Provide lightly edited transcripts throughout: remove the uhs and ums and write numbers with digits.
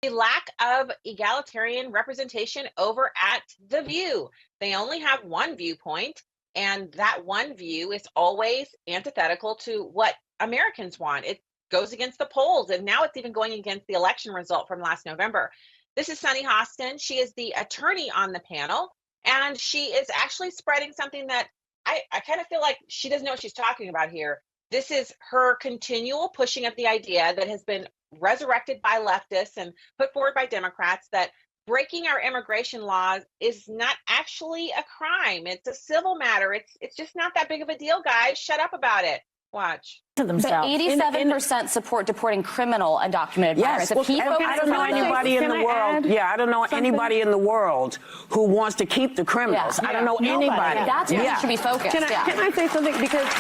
The lack of egalitarian representation over at The View. They only have one viewpoint, and that one view is always antithetical to what Americans want. It goes against the polls, and now it's even going against the election result from last November. This is Sunny Hostin. She is the attorney on the panel, and she is actually spreading something that I kind of feel like she doesn't know what she's talking about here. This is her continual pushing of the idea that has been resurrected by leftists and put forward by Democrats that breaking our immigration laws is not actually a crime. It's a civil matter. It's just not that big of a deal, guys. Shut up about it. Watch. But 87% support deporting criminal undocumented migrants. Yes, I don't know anybody in the world. Yeah, I don't know anybody in the world who wants to keep the criminals. I don't know anybody. That's where you should be focused. Can I say something? Because,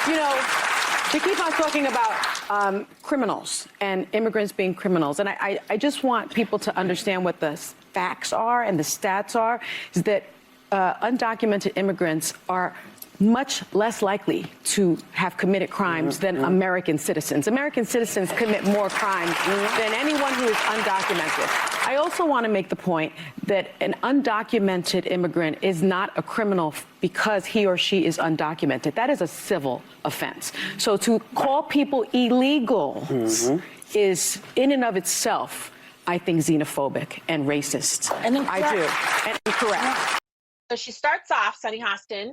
you know, we keep on talking about criminals and immigrants being criminals. And I just want people to understand what the facts are and the stats are, is that undocumented immigrants are much less likely to have committed crimes than American citizens. American citizens commit more crimes than anyone who is undocumented. I also want to make the point that an undocumented immigrant is not a criminal because he or she is undocumented. That is a civil offense. So to call people illegal is, in and of itself, I think, xenophobic and racist. And I do. And incorrect. So she starts off, Sunny Hostin,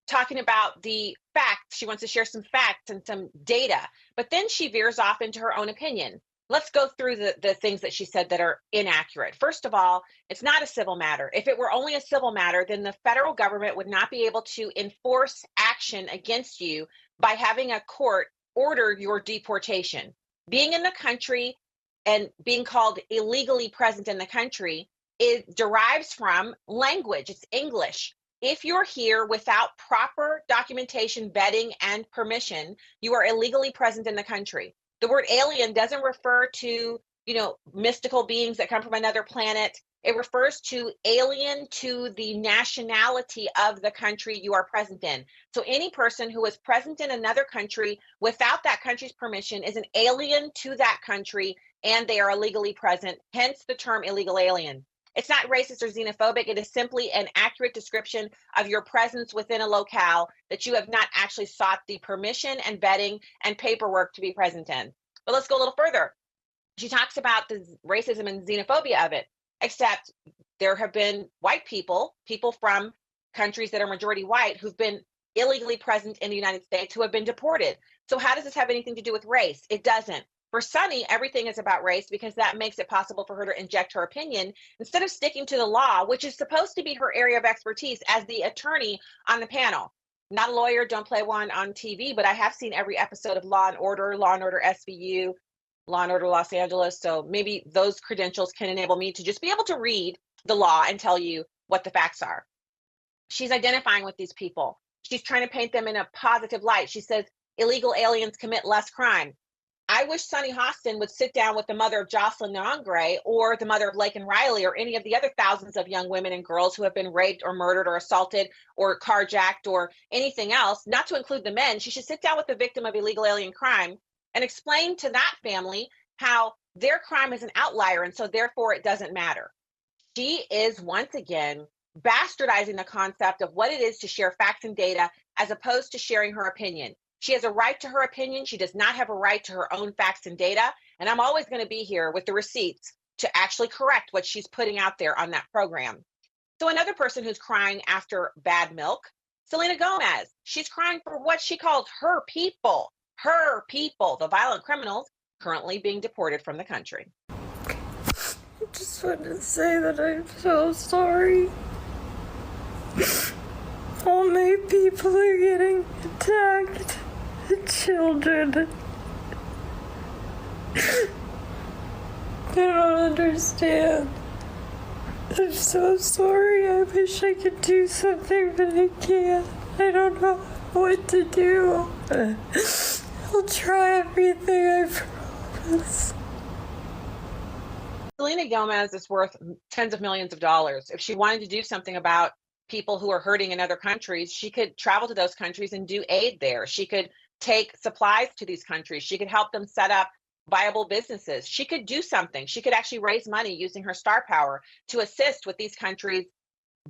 talking about the facts. She wants to share some facts and some data, but then she veers off into her own opinion. Let's go through the things that she said that are inaccurate. First of all, it's not a civil matter. If it were only a civil matter, then the federal government would not be able to enforce action against you by having a court order your deportation. Being in the country and being called illegally present in the country, it derives from language. It's English. If you're here without proper documentation, vetting, and permission, you are illegally present in the country. The word alien doesn't refer to, mystical beings that come from another planet. It refers to alien to the nationality of the country you are present in. So any person who is present in another country without that country's permission is an alien to that country, and they are illegally present, hence the term illegal alien. It's not racist or xenophobic. It is simply an accurate description of your presence within a locale that you have not actually sought the permission and vetting and paperwork to be present in. But let's go a little further. She talks about the racism and xenophobia of it, except there have been white people from countries that are majority white who've been illegally present in the United States who have been deported. So how does this have anything to do with race? It doesn't. For Sunny, everything is about race because that makes it possible for her to inject her opinion instead of sticking to the law, which is supposed to be her area of expertise as the attorney on the panel. Not a lawyer, don't play one on TV, but I have seen every episode of Law and Order SVU, Law and Order Los Angeles. So maybe those credentials can enable me to just be able to read the law and tell you what the facts are. She's identifying with these people. She's trying to paint them in a positive light. She says illegal aliens commit less crime. I wish Sunny Hostin would sit down with the mother of Jocelyn Nyong'o or the mother of Laken Riley or any of the other thousands of young women and girls who have been raped or murdered or assaulted or carjacked or anything else, not to include the men. She should sit down with the victim of illegal alien crime and explain to that family how their crime is an outlier and so therefore it doesn't matter. She is once again bastardizing the concept of what it is to share facts and data as opposed to sharing her opinion. She has a right to her opinion. She does not have a right to her own facts and data. And I'm always going to be here with the receipts to actually correct what she's putting out there on that program. So another person who's crying after bad milk, Selena Gomez. She's crying for what she calls her people, the violent criminals currently being deported from the country. I just want to say that I'm so sorry. All my people are getting attacked. The children. I don't understand. I'm so sorry. I wish I could do something, but I can't. I don't know what to do. I'll try everything, I promise. Selena Gomez is worth tens of millions of dollars. If she wanted to do something about people who are hurting in other countries, she could travel to those countries and do aid there. She could take supplies to these countries. She could help them set up viable businesses. She could do something. She could actually raise money using her star power to assist with these countries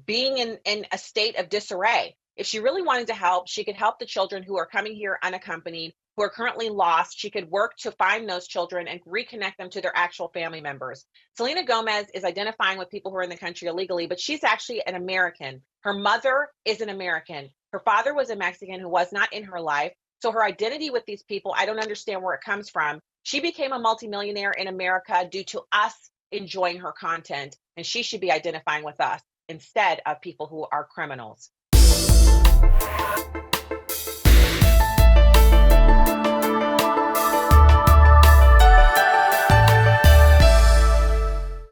being in a state of disarray. If she really wanted to help, she could help the children who are coming here unaccompanied, who are currently lost. She could work to find those children and reconnect them to their actual family members. Selena Gomez is identifying with people who are in the country illegally, but she's actually an American. Her mother is an American. Her father was a Mexican who was not in her life. So her identity with these people, I don't understand where it comes from. She became a multimillionaire in America due to us enjoying her content, and she should be identifying with us instead of people who are criminals.